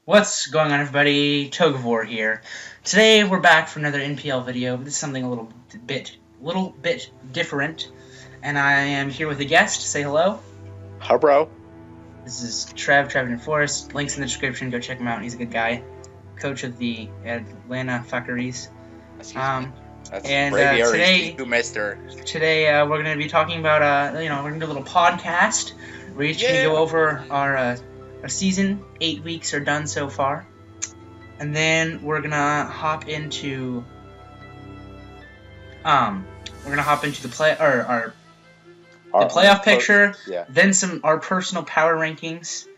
What's going on, everybody? Togavor here. Today we're back for another NPL video. This is something a little bit different, and I am here with a guest. Say hello. Hi, bro. This is Trevenant Forset. Links in the description. Go check him out. He's a good guy. Coach of the Atlanta Fuckeries. That's and today, you mister. Today we're going to be talking about we're going to do a little podcast. We're each going to go over our season. 8 weeks are done so far, and then we're gonna hop into the playoff picture. Yeah. Then our personal power rankings,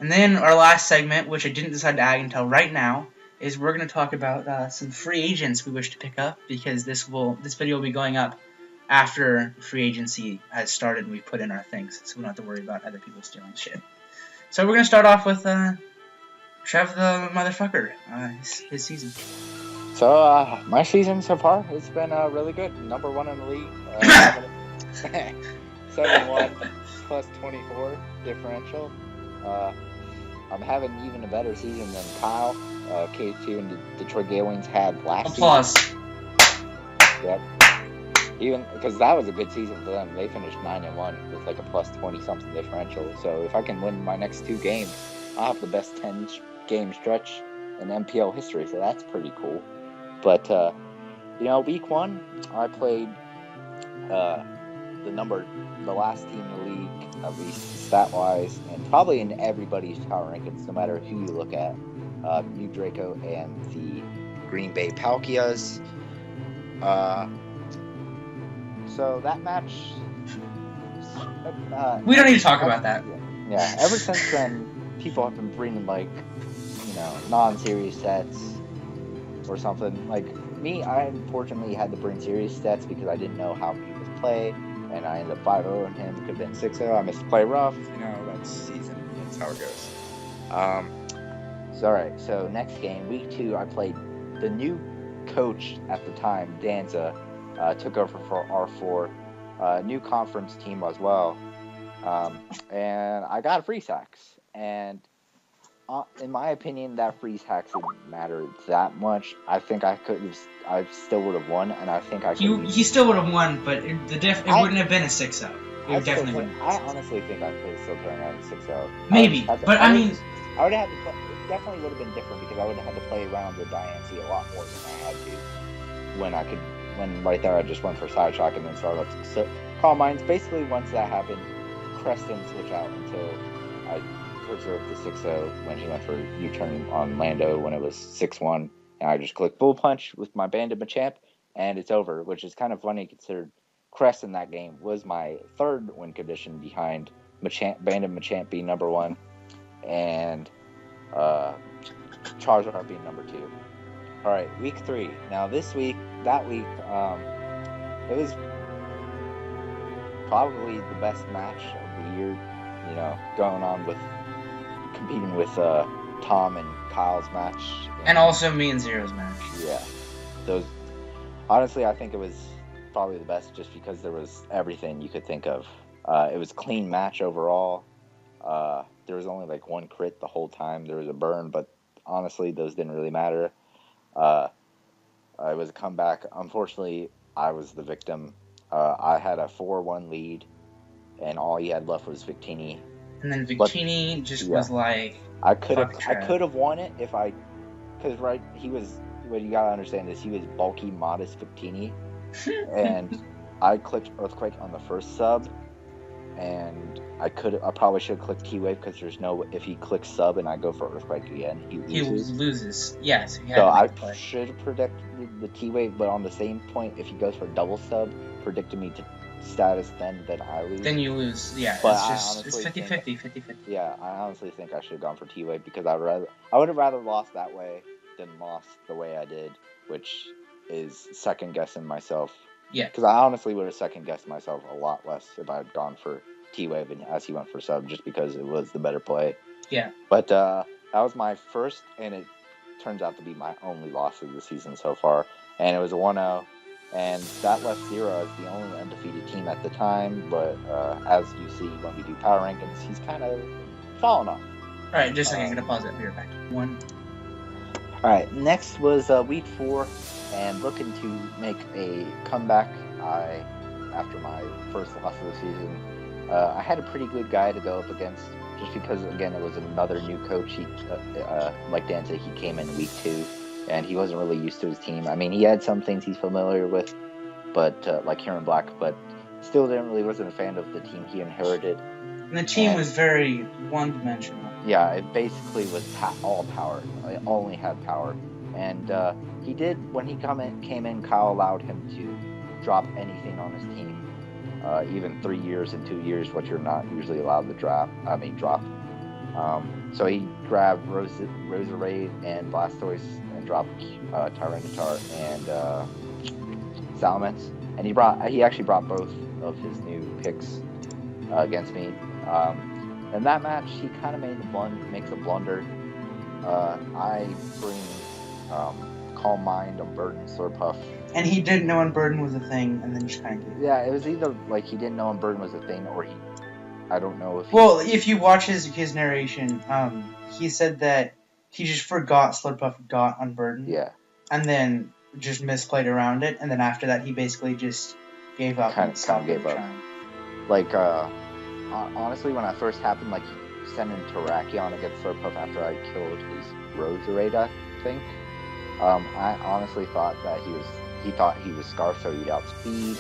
and then our last segment, which I didn't decide to add until right now, is we're gonna talk about some free agents we wish to pick up, because this video will be going up after free agency has started and we put in our things, so we don't have to worry about other people stealing shit. So we're going to start off with Trev the motherfucker, his season. So, my season so far, it's been really good. Number one in the league. 7-1 plus 24 differential. I'm having even a better season than Kyle, K2 and the Detroit Gale Wings had last Applause. season. Yep. Even because that was a good season for them. They finished 9-1 with like a plus 20-something differential. So if I can win my next 2 games, I'll have the best 10-game stretch in NPL history. So that's pretty cool. But week 1, I played the last team in the league, at least stat-wise, and probably in everybody's power rankings, no matter who you look at. New Draco and the Green Bay Palkias. So that match... we don't need to talk about that. Yeah, ever since then, people have been bringing, non-serious sets or something. Like, me, I unfortunately had to bring serious sets because I didn't know how he was play, and I ended up 5-0 and him. Could have been 6-0. I missed play rough. That's season. That's how it goes. Alright, so next game, week 2, I played the new coach at the time, Danza. Took over for R4, new conference team as well, and I got a free sacks. And in my opinion, that free sacks didn't matter that much. I think I still would have won, and I think I could. You still would have won, but it wouldn't have been a 6-0. It definitely wouldn't. I honestly think I could have still turned out a 6-0. Maybe, I mean, I would have had to. It definitely would have been different because I would have had to play around with Diancie a lot more than I had to when right there I just went for side shock and then started up. So Calm Minds, basically once that happened, Creston switched out until I preserved the 6-0 when he went for U-turn on Lando when it was 6-1, and I just clicked Bull Punch with my Bandit Machamp, and it's over, which is kind of funny considered Creston that game was my 3rd win condition behind Bandit Machamp being number 1 and Charizard being number 2. All right, week 3. Now that week, it was probably the best match of the year, going on with competing with Tom and Kyle's match. And also me and Zero's match. Yeah. Honestly, I think it was probably the best just because there was everything you could think of. It was a clean match overall. There was only like 1 crit the whole time. There was a burn, but honestly, those didn't really matter. It was a comeback. Unfortunately, I was the victim. I had a 4-1 lead, and all he had left was Victini. And then Victini was like, I could have won it if I, because he was. What you gotta understand is he was bulky, modest Victini, and I clicked Earthquake on the first sub, and I probably should have clicked T-Wave because there's no, if he clicks sub and I go for Earthquake again, he loses. Yes. So I should have predicted the T-Wave, but on the same point, if he goes for double sub, predicted me to status, then I lose. Then you lose. Yeah. But it's 50-50. Yeah, I honestly think I should have gone for T-Wave because I would have rather lost that way than lost the way I did, which is second guessing myself. Yeah. Because I honestly would have second guessed myself a lot less if I had gone for T-Wave and as he went for sub, just because it was the better play. Yeah. But that was my first, and it turns out to be my only loss of the season so far. And it was a 1-0, and that left Zero as the only undefeated team at the time. But as you see when we do power rankings, he's kind of fallen off. Alright, just a second. I'm going to pause it. I'll be right back. One. All right, next was week 4, and looking to make a comeback. After my first loss of the season, I had a pretty good guy to go up against, just because, again, it was another new coach. He, like Dan said, he came in week 2, and he wasn't really used to his team. I mean, he had some things he's familiar with, but like Kieran Black, but still wasn't a fan of the team he inherited. And the team was very one-dimensional. Yeah, it basically was all power. It only had power. And he did, when he came in, Kyle allowed him to drop anything on his team. Even 3 years and 2 years, what you're not usually allowed to drop. So he grabbed Roserade and Blastoise and dropped Tyranitar and Salamence. And he actually brought both of his new picks against me. In that match, he kind of makes a blunder. I bring Calm Mind, Unburden, Slurpuff. And he didn't know Unburden was a thing, and then just kind of... Yeah, it was either like he didn't know Unburden was a thing, or I don't know if... Well, if you watch his narration, he said that he just forgot Slurpuff got Unburden. Yeah. And then just misplayed around it, and then after that, he basically just gave up. Kind of gave up. Like, honestly, when that first happened, like, he sent in Terrakion against Slurpuff after I killed his Roserade, I think. I honestly thought that he thought he was Scarf, so he'd outspeed.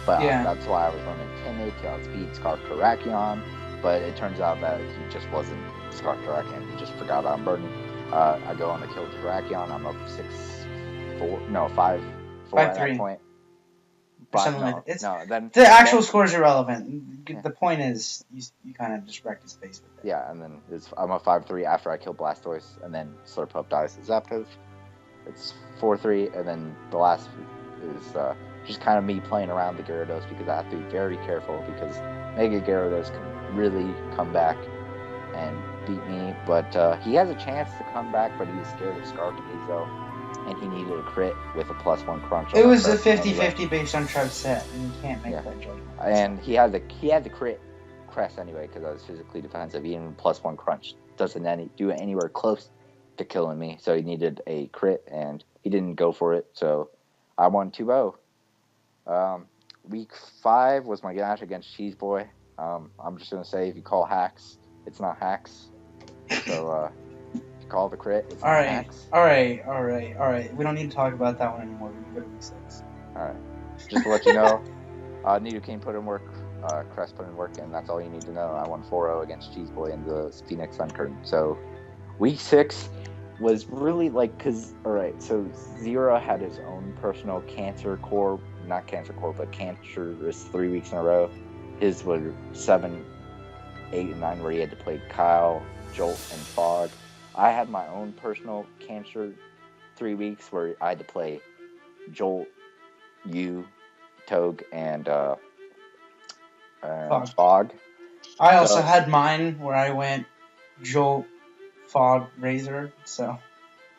But that's why I was running Timid to outspeed Scarf Terrakion. But it turns out that he just wasn't Scarf Terrakion. He just forgot about Burden. I go on to kill Terrakion. I'm up 5-4 at that point. But then the actual score is irrelevant. Yeah. The point is, you kind of just wrecked his face with it. Yeah, and then I'm a 5-3 after I kill Blastoise, and then Slurpuff dies to Zapdos. It's 4-3, and then the last is just kind of me playing around the Gyarados, because I have to be very careful, because Mega Gyarados can really come back and beat me. But he has a chance to come back, but he's scared of Scarfazo. And he needed a crit with a +1 crunch. It was a 50-50 based on Trev's set, and you can't make that judgment. And he had the crit crest anyway, because I was physically defensive. Even +1 crunch doesn't do it anywhere close to killing me. So he needed a crit, and he didn't go for it. So I won 2-0. Week 5 was my match against Cheese Boy. I'm just gonna say, if you call hacks, it's not hacks. So call the crit. It's all right. We don't need to talk about that one anymore. We can go to week 6. All right. Just to let you know, Nidoking put in work, Crest put in work, and that's all you need to know. I won 4-0 against Cheese Boy in the Phoenix Sunkern. So week 6 was really so Zero had his own personal not but cancerous 3 weeks in a row. His was 7, 8, and 9, where he had to play Kyle, Jolt, and Fog. I had my own personal cancer 3 weeks where I had to play Jolt, Togue, and Fog. I also had mine where I went Jolt, Fog, Razor, so...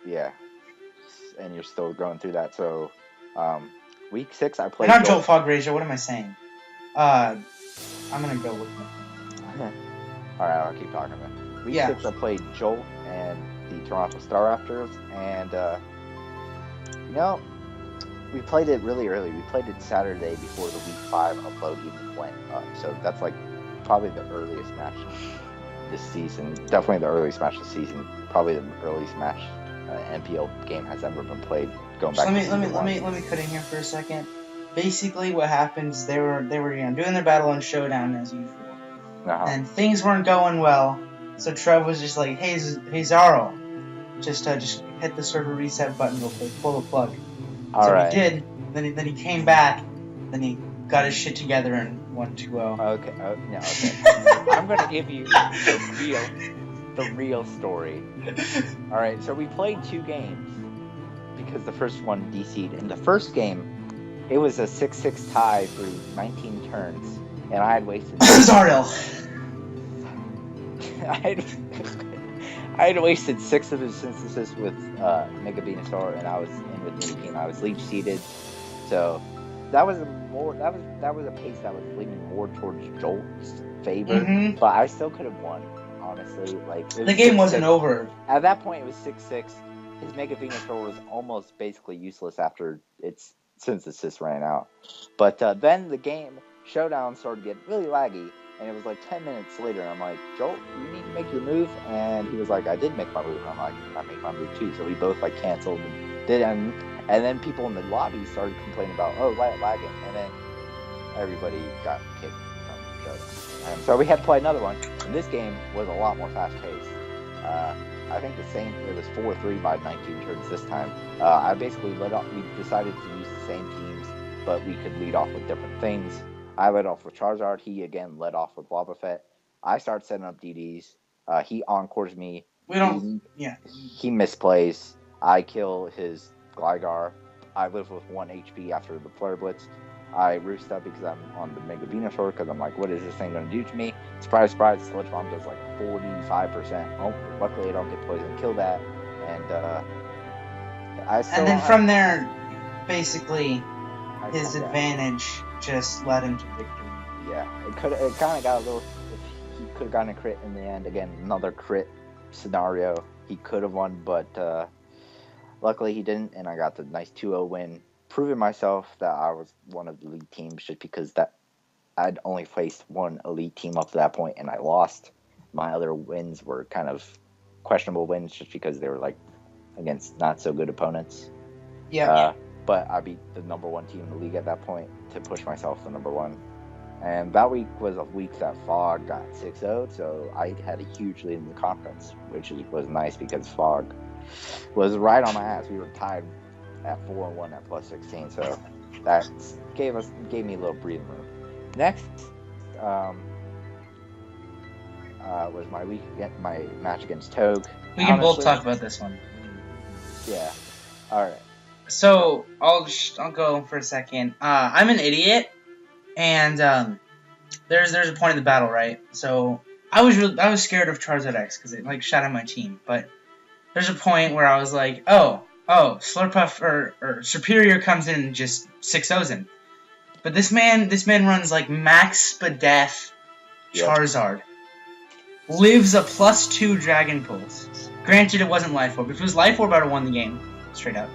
Yeah. And you're still going through that, so... week 6, I played Not Jolt, Fog, Razor, what am I saying? I'm gonna go with it. Alright, I'll keep talking then. Week 6, I played Jolt and the Toronto Star Raptors, and, we played it really early. We played it Saturday before the week 5 upload even went up, so that's, probably the earliest match this season. Definitely the earliest match this season. Probably the earliest match NPL game has ever been played, going back let me cut in here for a second. Basically, what happens, they were doing their battle on Showdown, as usual. Uh-huh. And things weren't going well. So Trev was just like, hey Zaro, just hit the server reset button real quick, pull the plug. So he did. Then he came back. Then he got his shit together and won 2-0. Okay. I'm gonna give you the real story. All right. So we played 2 games because the first one DC'd. In the first game, it was a 6-6 tie through 19 turns, and I had wasted. Zardel. I had wasted 6 of his instances with Mega Venusaur, and I was in with Nidoking. I was leech seeded, so that was a pace that was leaning more towards Jolt's favor. Mm-hmm. But I still could have won honestly. Like, it was The game 6-6. wasn't over. At that point, it was 6-6. His Mega Venusaur was almost basically useless since assist ran out. But then the game showdown started getting really laggy, and it was like 10 minutes later, and I'm like, Joel, you need to make your move, and he was like, I did make my move, and I'm like, I made my move too. So we both like canceled and did, and then people in the lobby started complaining about, oh, lagging, and then everybody got kicked from showdown. And so we had to play another one, and this game was a lot more fast paced. I think it was 4-3 by 19 turns this time. I basically we decided to use the same teams, but we could lead off with different things. I led off with Charizard. He, again, led off with Wobbuffet. I started setting up DDs. He encores me. He misplays. I kill his Gligar. I live with 1 HP after the Flare Blitz. I roost up because I'm on the Mega Venusaur because I'm like, what is this thing going to do to me? Surprise, surprise, Sludge Bomb does like 45%. Oh, luckily I don't get poison and kill that. And then from there, basically, his advantage just led him to victory. Yeah, it kind of got a little. If he could have gotten a crit in the end, again, another crit scenario, he could have won, but luckily he didn't, and I got the nice 2-0 win, proving myself that I was one of the elite teams, just because that I'd only faced one elite team up to that point, and I lost. My other wins were kind of questionable wins, just because they were like against not so good opponents. Yeah. But I beat the number 1 team in the league at that point to push myself to number 1. And that week was a week that Fog got 6-0, so I had a huge lead in the conference, which was nice because Fog was right on my ass. We were tied at 4-1 at plus 16, so that gave me a little breathing room. Next was my match against Togue. We can both talk about this one. Yeah. All right. So I'll go for a second. I'm an idiot, and there's a point in the battle, right? So I was scared of Charizard X because it like shot at my team, but there's a point where I was like, oh, Slurpuff or Superior comes in and just 6-0s him. But this man runs like Max Spadef Charizard. Yep. Lives a +2 Dragon Pulse. Granted, it wasn't Life Orb. If it was Life Orb, I would have won the game. Straight up.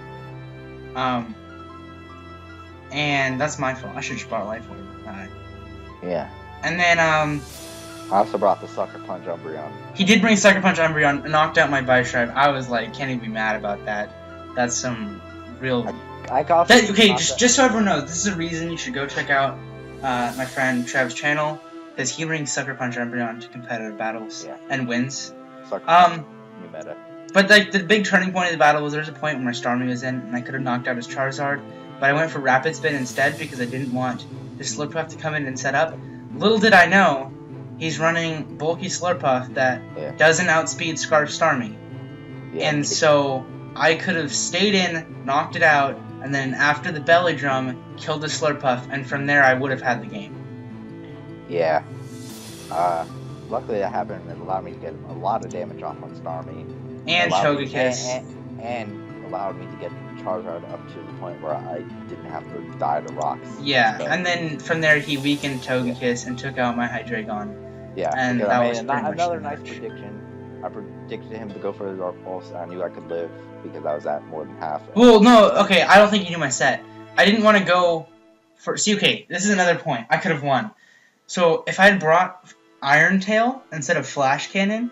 And that's my fault. I should have just brought Life Orb. Yeah. And then, I also brought the Sucker Punch Umbreon. He did bring Sucker Punch Umbreon, knocked out my Bistripe. I was like, can't even be mad about that. That's some real... just so everyone knows, this is a reason you should go check out my friend Trev's channel, because he brings Sucker Punch Umbreon to competitive battles and wins. Sucker Punch, new meta. But like the big turning point of the battle was there was a point when my Starmie was in, and I could have knocked out his Charizard, but I went for Rapid Spin instead because I didn't want his Slurpuff to come in and set up. Little did I know, he's running bulky Slurpuff that doesn't outspeed Scarf Starmie. Yeah, and so I could have stayed in, knocked it out, and then after the Belly Drum, killed the Slurpuff, and from there I would have had the game. Yeah. Luckily that happened, and it allowed me to get a lot of damage off on Starmie. And Togekiss. And allowed me to get Charizard up to the point where I didn't have to die to rocks. Yeah, so. And then from there he weakened Togekiss and took out my Hydreigon. Yeah, and that was another nice prediction. I predicted him to go for the Dark Pulse, and I knew I could live because I was at more than half. Well, no, okay, I don't think you knew my set. I didn't want to go for... See, okay, this is another point. I could have won. So, if I had brought Iron Tail instead of Flash Cannon,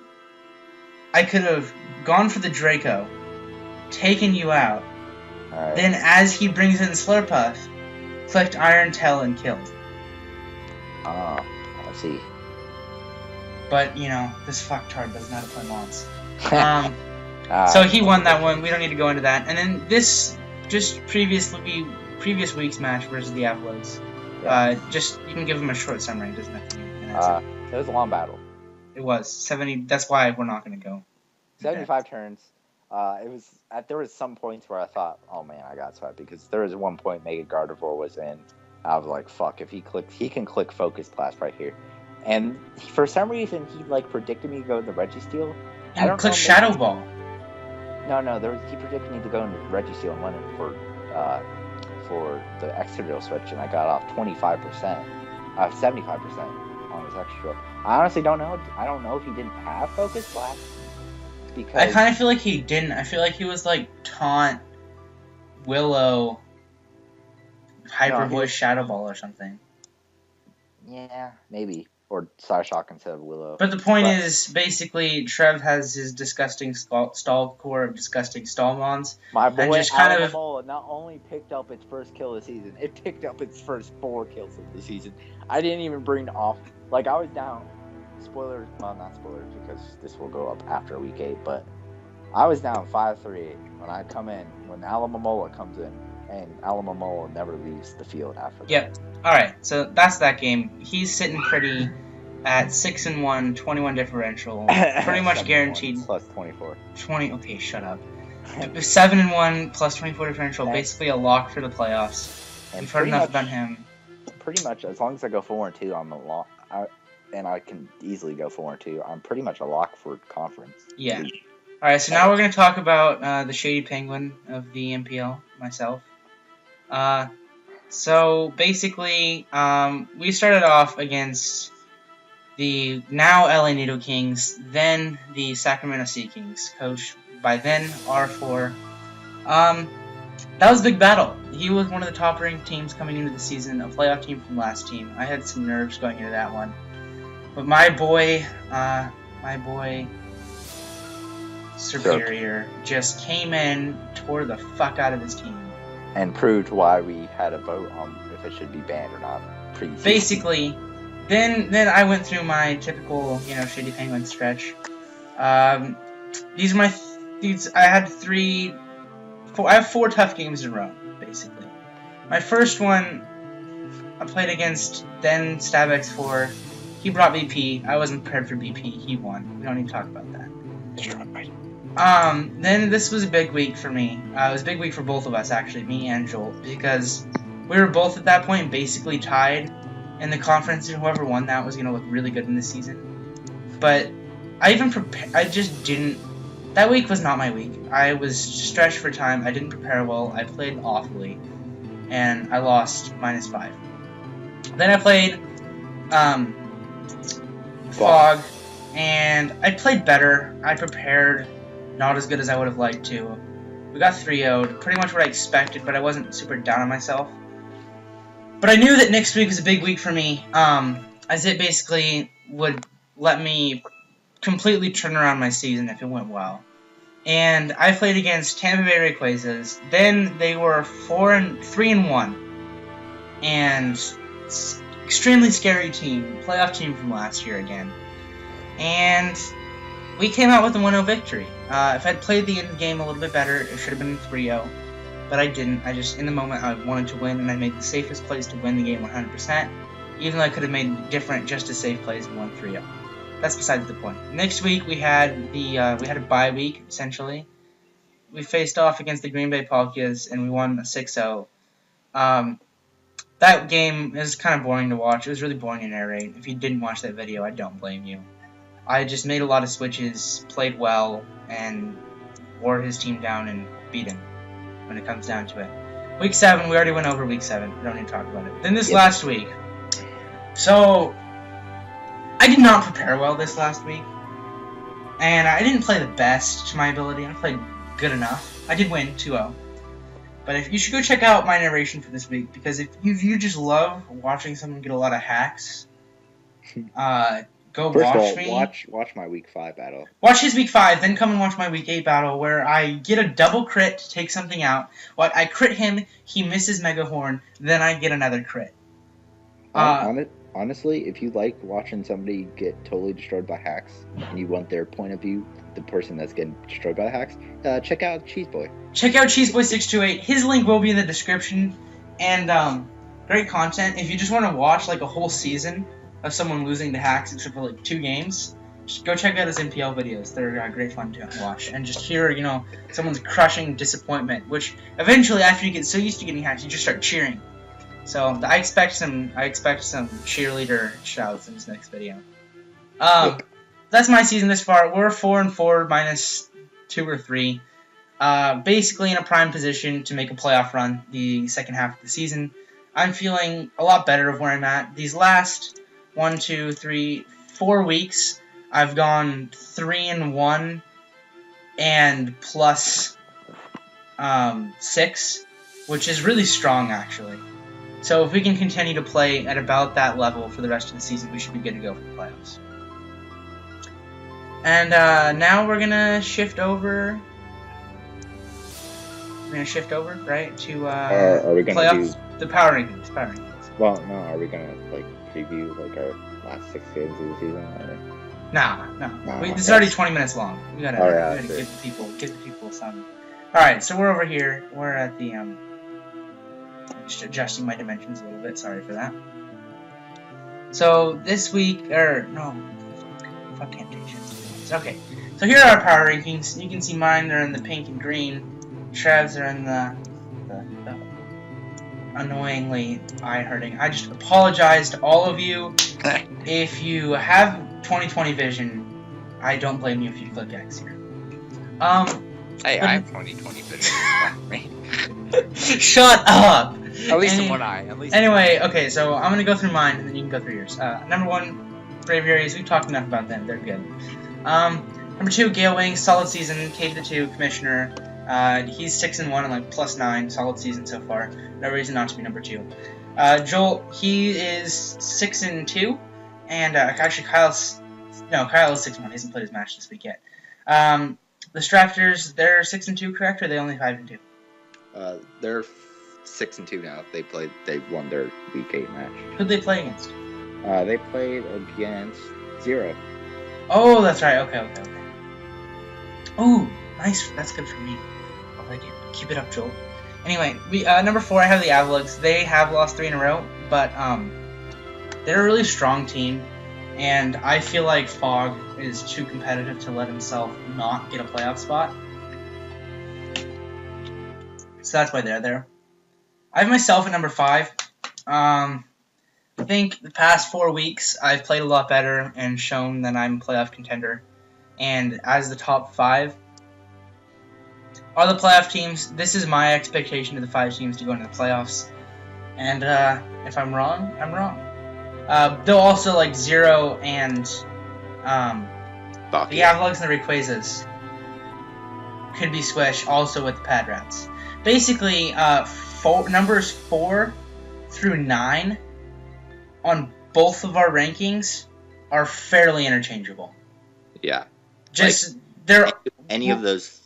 I could have gone for the Draco, taken you out, then as he brings in Slurpuff, clicked Iron Tail and killed. I see. But, you know, this fucktard doesn't know how to play Mons. So he won that one. We don't need to go into that. And then this, just previous week's match versus the Avalodes. Just, you can give them a short summary. It doesn't have to be. It was a long battle. It was. 70, that's why we're not going to go. 75 turns. There was some points where I thought, oh man, I got swept, because there was one point Mega Gardevoir was in. I was like, fuck, if he can click Focus Blast right here. And for some reason, he like predicted me to go to the Registeel. And click Shadow Ball. No, he predicted me to go into Registeel and went in for the Exterior switch, and I got off 25%, 75% on his extra. I honestly don't know. I don't know if he didn't have Focus Blast. Because I kind of feel like he didn't. I feel like he was like Taunt, Willow, Hyper Voice, Shadow Ball or something. Yeah, maybe. Or Psyshock instead of Willow. But the point is, basically, Trev has his disgusting stall core of disgusting Stallmons. My boy Alamamola not only picked up its first kill of the season, it picked up its first 4 kills of the season. I didn't even bring off... Like, I was down... Spoilers... Well, not spoilers, because this will go up after week 8, but... I was down 5-3 when I come in, when Alamamola comes in, and Alamamola never leaves the field after that. Yep. Alright, so that's that game. He's sitting pretty at 6-1, 21 differential. Pretty much guaranteed. Plus 24. 20. Okay, shut up. 7-1 plus 24 differential. Basically a lock for the playoffs. We've heard enough about him. Pretty much, as long as I go 4-2, I'm a lock. And I can easily go 4-2. I'm pretty much a lock for conference. Yeah. Alright, so now we're going to talk about the Shady Penguin of the NPL, myself. So, basically, we started off against the now LA Nido Kings, then the Sacramento Sea Kings, coached by then R4. That was a big battle. He was one of the top-ranked teams coming into the season, a playoff team from last team. I had some nerves going into that one. But my boy Superior just came in, tore the fuck out of his team. And proved why we had a vote on if it should be banned or not. Basically, then I went through my typical, Shady Penguin stretch. I had 4 tough games in a row, basically. My first one, I played against then StabX4. He brought BP. I wasn't prepared for BP. He won. We don't need to talk about that. Then this was a big week for me. It was a big week for both of us, actually, me and Joel, because we were both at that point basically tied in the conference, and whoever won that was going to look really good in the season. But I just didn't. That week was not my week. I was stretched for time. I didn't prepare well. I played awfully, and I lost -5. Then I played Fog, and I played better. I prepared, not as good as I would have liked to. We got 3-0'd, pretty much what I expected, but I wasn't super down on myself. But I knew that next week was a big week for me, as it basically would let me completely turn around my season if it went well. And I played against Tampa Bay Rayquazas. Then they were 3-1, and extremely scary team, playoff team from last year again. And we came out with a 1-0 victory. If I'd played the end game a little bit better, it should have been 3-0. But I didn't. In the moment, I wanted to win, and I made the safest plays to win the game 100%, even though I could have made different, just as safe plays and won 3-0. That's besides the point. Next week, we had a bye week, essentially. We faced off against the Green Bay Palkias, and we won 6-0. That game is kind of boring to watch. It was really boring to narrate. If you didn't watch that video, I don't blame you. I just made a lot of switches, played well, and wore his team down and beat him when it comes down to it. Week 7, we already went over week 7. We don't need to talk about it. Then this last week. So, I did not prepare well this last week. And I didn't play the best to my ability. I played good enough. I did win 2-0. But you should go check out my narration for this week, because if you just love watching someone get a lot of hacks, go watch me. Watch my week 5 battle. Watch his week 5, then come and watch my week 8 battle, where I get a double crit to take something out. I crit him, he misses Mega Horn, then I get another crit. Honestly, if you like watching somebody get totally destroyed by hacks, and you want their point of view, the person that's getting destroyed by the hacks, check out Cheeseboy. Check out Cheeseboy628. His link will be in the description. And great content. If you just want to watch like a whole season of someone losing to hacks except for like 2 games, just go check out his NPL videos. They're great fun to watch. And just hear, someone's crushing disappointment, which eventually, after you get so used to getting hacked, you just start cheering. So I expect some cheerleader shouts in this next video. That's my season this far. We're 4-4 -2 or 3. Basically in a prime position to make a playoff run the second half of the season. I'm feeling a lot better of where I'm at. These last 1, 2, 3, 4 weeks, I've gone 3-1 and plus 6, which is really strong, actually. So if we can continue to play at about that level for the rest of the season, we should be good to go for the playoffs. And now we're gonna shift over. Right, to are we gonna playoffs, the power rankings. Well, no, are we gonna preview our last 6 games of the season? Or? Nah. This is already 20 minutes long. We gotta give the people some. All right, so we're over here. We're at the just adjusting my dimensions a little bit. Sorry for that. So this week, fuck temptations. Okay, so here are our power rankings. You can see mine. They're in the pink and green. Trev's are in the annoyingly eye-hurting. I just apologize to all of you. If you have 20/20 vision, I don't blame you if you click X here. Hey, I have 20/20 vision. Shut up! At least in one eye. Anyway, okay, so I'm gonna go through mine, and then you can go through yours. Number 1, Braviaries. We've talked enough about them. They're good. Number 2, Gale Wings. Solid season. K2 Commissioner. He's 6-1 and +9. Solid season so far. No reason not to be number 2. Joel, he is 6-2, and actually Kyle is 6-1. He hasn't played his match this week yet. The Strafters, they're 6-2, correct, or are they only 5-2? They're 6-2 now. They won their week 8 match. Who'd they play against? They played against 0. Oh, that's right. Okay. Oh, nice. That's good for me. I like it. Keep it up, Joel. Anyway, number 4, I have the Avalugs. They have lost 3 in a row, but they're a really strong team, and I feel like Fogg is too competitive to let himself not get a playoff spot. So that's why they're there. I have myself at number 5. I think the past 4 weeks I've played a lot better and shown that I'm a playoff contender. And as the top 5 are the playoff teams, this is my expectation of the 5 teams to go into the playoffs. And if I'm wrong, I'm wrong. They'll also 0 and the Avalugs and the Rayquazas could be squished also with the Pad Rats. Basically, numbers 4 through 9 on both of our rankings are fairly interchangeable. Yeah. They're any of those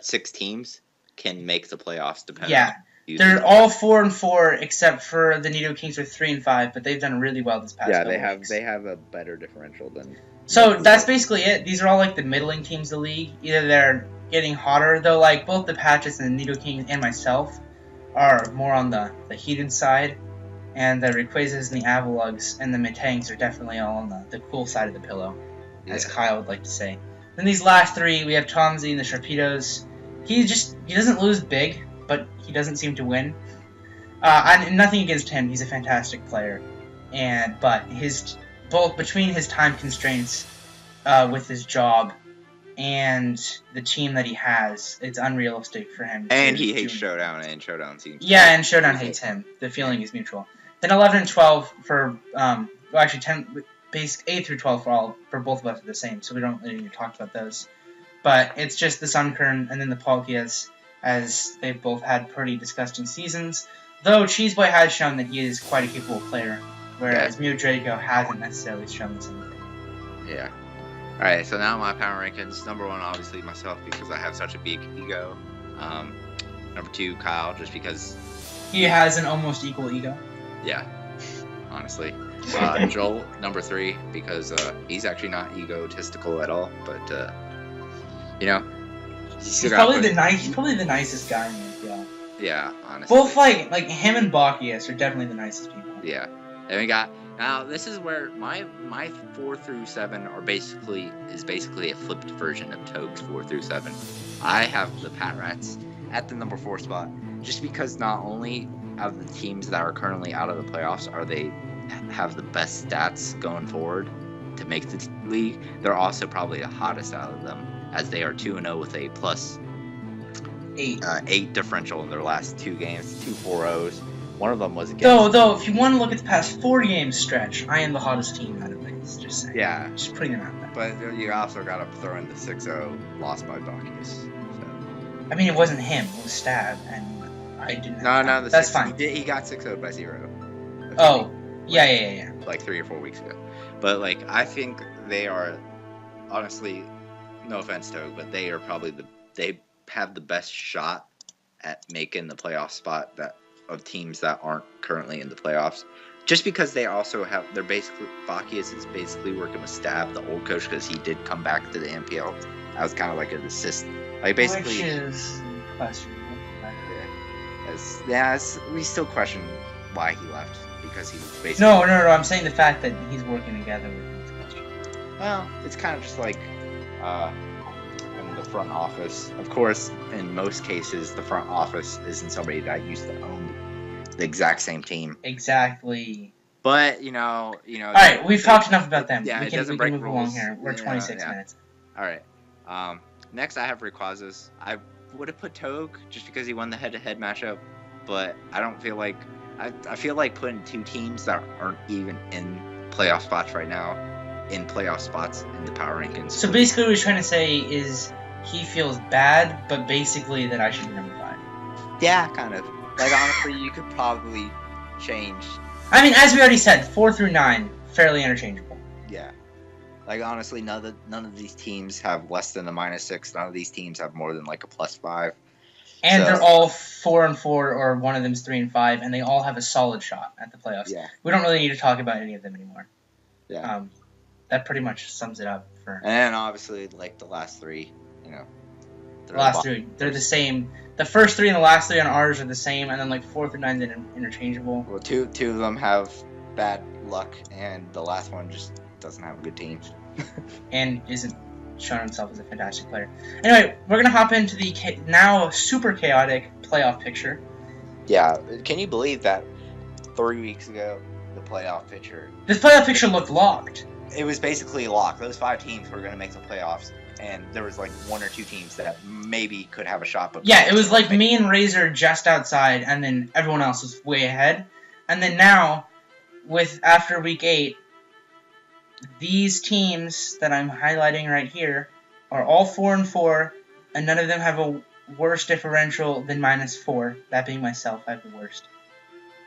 6 teams can make the playoffs depending. Yeah. They're all 4-4 except for the Nido Kings are 3-5, but they've done really well this past. Yeah, they have a better differential than. So that's basically it. These are all the middling teams of the league. Either they're getting hotter, though. Both the Patches and the Nido Kings and myself are more on the heated side, and the Rayquazas and the Avalugs and the Metangs are definitely all on the cool side of the pillow, as Kyle would like to say. Then these last 3, we have Tomsy and the Sharpedos. He doesn't lose big, but he doesn't seem to win. And nothing against him; he's a fantastic player. But between his time constraints with his job and the team that he has, it's unrealistic for him. And he hates Showdown, and Showdown seems. Yeah, and Showdown hates him. The feeling is mutual. Then 11 and 12 for 10. Basic 8 through 12 for both of us are the same, so we don't really need to talk about those. But it's just the Sunkern and then the Palkias, as they've both had pretty disgusting seasons. Though Cheeseboy has shown that he is quite a capable player, whereas Mew Draco hasn't necessarily shown the same thing. Yeah. Alright, so now my power rankings. Number 1, obviously myself, because I have such a big ego. Number 2, Kyle, just because he has an almost equal ego. Yeah, honestly. Joel, number 3, because he's actually not egotistical at all, but he's probably the nicest guy in the NPL. Yeah, honestly. Both him and Bacchius are definitely the nicest people. Yeah. And we got now this is where my 4 through 7 are basically a flipped version of Toad's 4 through 7. I have the Pat Rats at the number 4 spot, just because not only of the teams that are currently out of the playoffs are they have the best stats going forward to make the league, they're also probably the hottest out of them, as they are 2-0 with a +8 differential in their last 2 games, 2 4-0s, One of them was against. Though, if you want to look at the past 4 games stretch, I am the hottest team out of these. Just saying. Yeah. Just putting them out there. But you also got to throw in the 6-0 loss by Bacchus. So. I mean, it wasn't him. It was Stab, and I didn't. No, that's fine. He got 6-0 by 0. Oh, yeah. Like 3 or 4 weeks ago. But like, I think they are, honestly, no offense to, but they are probably they have the best shot at making the playoff spot of teams that aren't currently in the playoffs. Just because they also they're basically, Bacchus is basically working with Stab, the old coach, because he did come back to the NPL. That was kind of like an assist. Like basically. Which is questionable. We still question why he left, because he was basically. No. I'm saying the fact that he's working together with him is questionable. Well, it's kind of just like in the front office. Of course, in most cases, the front office isn't somebody that used to own the exact same team. Exactly. But All right, we've talked enough about them. Yeah, we can move along here. We're 26 minutes. All right. Next, I have Rayquazas. I would have put Togue just because he won the head-to-head matchup, but I don't feel like I feel like putting 2 teams that aren't even in playoff spots right now in playoff spots in the power rankings. So basically, what he's trying to say is he feels bad, but basically that I should be number 5. Yeah, kind of. Like honestly, you could probably change. I mean, as we already said, 4 through 9 fairly interchangeable. Yeah. Like, honestly, none of these teams have less than a -6. None of these teams have more than, like, a +5. And they're all 4 and 4, or one of them's 3 and 5, and they all have a solid shot at the playoffs. Yeah. We don't really need to talk about any of them anymore. Yeah. That pretty much sums it up for. And then, obviously, like, the last 3, The last 3, they're the same. The first 3 and the last 3 on ours are the same, and then, like, 4 through 9 are interchangeable. Well, two of them have bad luck, and the last one just doesn't have a good team. And isn't showing himself as a fantastic player. Anyway, we're going to hop into the now super chaotic playoff picture. Yeah, can you believe that 3 weeks ago, the playoff picture... This playoff picture looked locked. It was basically locked. Those 5 teams were going to make the playoffs, and there was like 1 or 2 teams that maybe could have a shot. But yeah, it was like me and Razor just outside, and then everyone else was way ahead. And then now, after week 8, these teams that I'm highlighting right here are all 4 and 4, and none of them have a worse differential than -4. That being myself, I have the worst.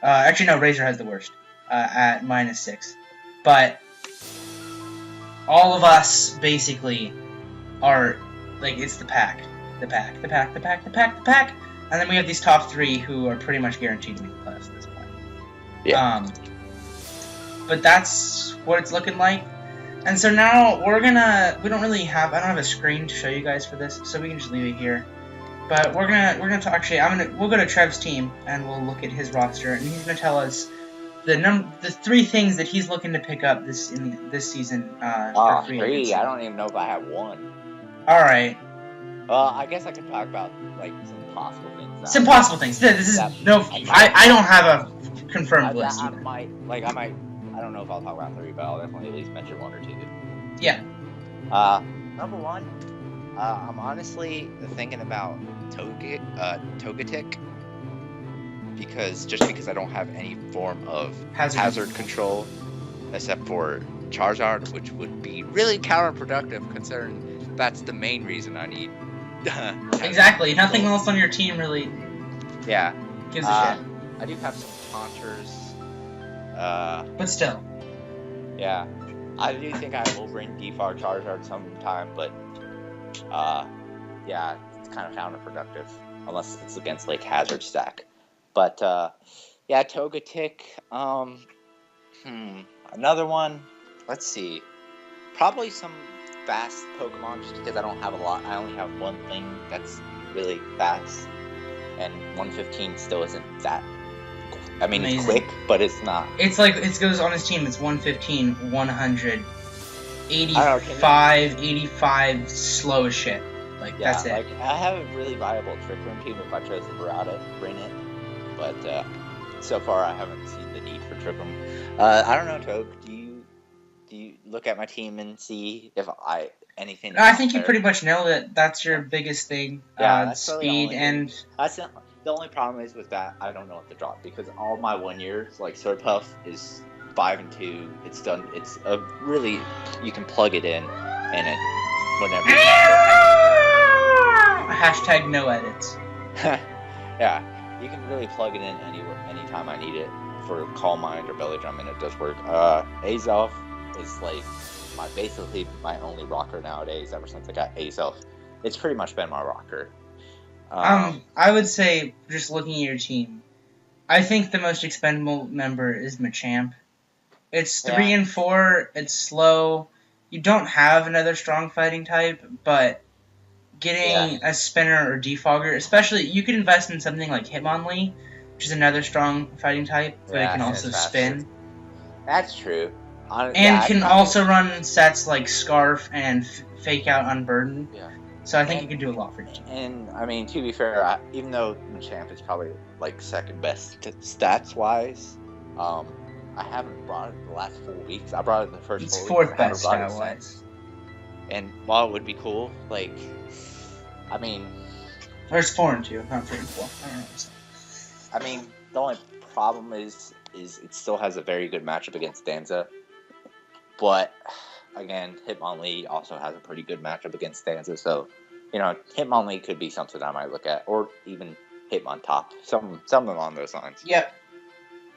Actually, no, Razor has the worst at -6. But all of us basically are like, it's the pack, and then we have these top 3 who are pretty much guaranteed to make the playoffs at this point. Yeah. But that's what it's looking like. And so now I don't have a screen to show you guys for this, so we can just leave it here. But we're gonna talk. We'll go to Trev's team and we'll look at his roster, and he's gonna tell us the 3 things that he's looking to pick up this season. For free 3. agency. I don't even know if I have 1. All right. I guess I could talk about like some possible things. Some possible things. This is I don't have a confirmed list. I don't know if I'll talk about 3, but I'll definitely at least mention 1 or 2. Yeah. Number 1, I'm honestly thinking about Togetic, because I don't have any form of hazard control except for Charizard, which would be really counterproductive considering that's the main reason I need. Exactly. Nothing else on your team really. Yeah. Gives a shit. I do have some Taunters. But still. Yeah. I do think I will bring Defog Charizard sometime, but yeah, it's kind of counterproductive unless it's against like Hazard Stack. But yeah, Togetic. Another one. Let's see. Probably some fast Pokemon, just because I don't have a lot. I only have one thing that's really fast, and 115 still isn't that. I mean, amazing. It's quick, but it's not. It's like, it goes on his team, it's 115, 100, 85 slow as shit. Like, Yeah, that's it. like, I have a really viable Trick Room team if I chose to bring it, but so far I haven't seen the need for Trick Room. I don't know, Toge, do you look at my team and see if anything? I think you pretty much nailed it. That's your biggest thing. Yeah, that's really speed the only and... That's The only problem is with that, I don't know what to drop because all my 1 years, like Sword Puff, is 5 and 2. It's done. It's a really you can plug it in, and it whenever. Hashtag no edits. Yeah, you can really plug it in anywhere, anytime I need it for Calm Mind or Belly Drum, and it does work. Azelf is like basically my only rocker nowadays. Ever since I got Azelf, it's pretty much been my rocker. I would say, just looking at your team, I think the most expendable member is Machamp. It's 3 and 4, it's slow, you don't have another strong fighting type, but getting a spinner or defogger, especially, you could invest in something like Hitmonlee, which is another strong fighting type, but it can also spin. That's true. Can also run sets like Scarf and Fake Out Unburden. Yeah. So I think you can do a lot for you. And, I mean, to be fair, even though Machamp is probably, like, second best stats-wise, I haven't brought it the last 4 weeks. I brought it the first 4 weeks. It's fourth best stat-wise. And while it would be cool, like, I mean... There's 4 and 2, not 3 and 4. I don't know what I'm saying. I mean, the only problem is it still has a very good matchup against Danza. But... Again, Hitmonlee also has a pretty good matchup against Danza, so, you know, Hitmonlee could be something I might look at, or even Hitmontop, something along those lines. Yep.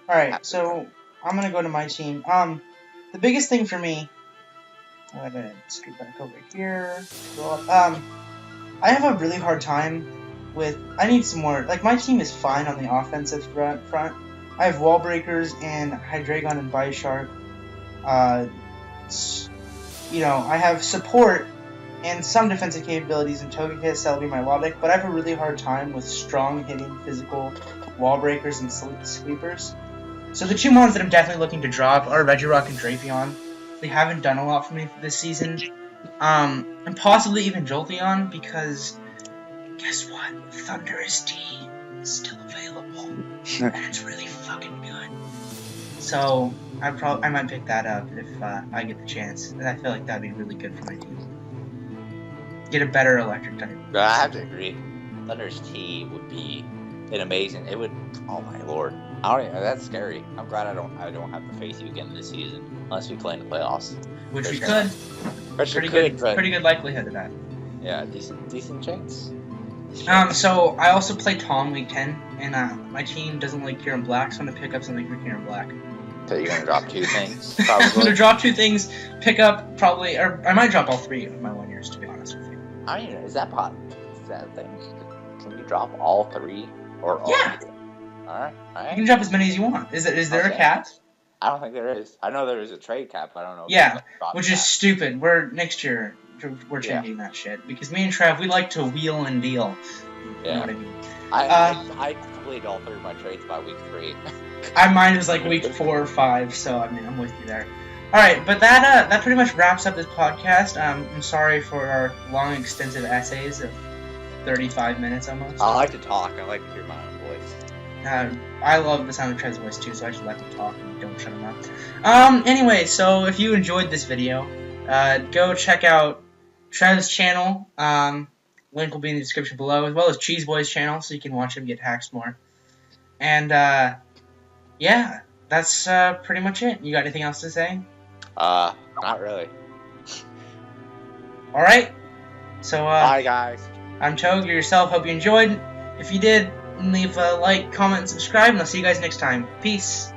Alright, so I'm going to go to my team. The biggest thing for me, I'm going to scoot back over here, go up. I have a really hard time with, I need some more, like, my team is fine on the offensive front. I have Wall Breakers and Hydreigon and Bisharp. You know, I have support and some defensive capabilities in Togekiss, Celebi, Milotic, but I have a really hard time with strong hitting physical Wall Breakers and Sweepers. So the 2 mons that I'm definitely looking to drop are Regirock and Drapion. They haven't done a lot for me this season. And possibly even Jolteon, because guess what? Thundurus T is still available. And it's really fucking good. So I might pick that up if I get the chance. I feel like that'd be really good for my team. Get a better electric type. I have to agree. Thunder's T would be an amazing. It would. Oh my lord! I don't even, that's scary. I'm glad I don't have to face you again this season unless we play in the playoffs. Which we could. Pretty good likelihood of that. Yeah, decent chance. So I also play Tom week 10, and my team doesn't like Kieran Black, so I'm gonna pick up something for Kieran Black. So you're gonna drop 2 things? Probably. I'm gonna drop 2 things, pick up probably, or I might drop all 3 of my 1 years, to be honest with you. I mean, is that a thing? Can you drop all 3 or all? Yeah. All right. You can drop as many as you want. Is there a cap? I don't think there is. I know there is a trade cap. I don't know. Yeah, which is stupid. Next year we're changing that shit because me and Trev, we like to wheel and deal. Yeah. You know what I mean? I completed all 3 of my trades by week 3. Mine was like week 4 or 5, so I mean I'm with you there. All right, but that pretty much wraps up this podcast. I'm sorry for our long, extensive essays of 35 minutes almost. I like to talk. I like to hear my own voice. I love the sound of Trev's voice too, so I just let him talk and don't shut him up. Anyway, so if you enjoyed this video, go check out Trev's channel. Link will be in the description below, as well as Cheese Boy's channel, so you can watch him get hacked more. And yeah, that's pretty much it. You got anything else to say? Not really. All right. So bye, guys. I'm Togue. You're yourself. Hope you enjoyed. If you did, leave a like, comment, and subscribe, and I'll see you guys next time. Peace.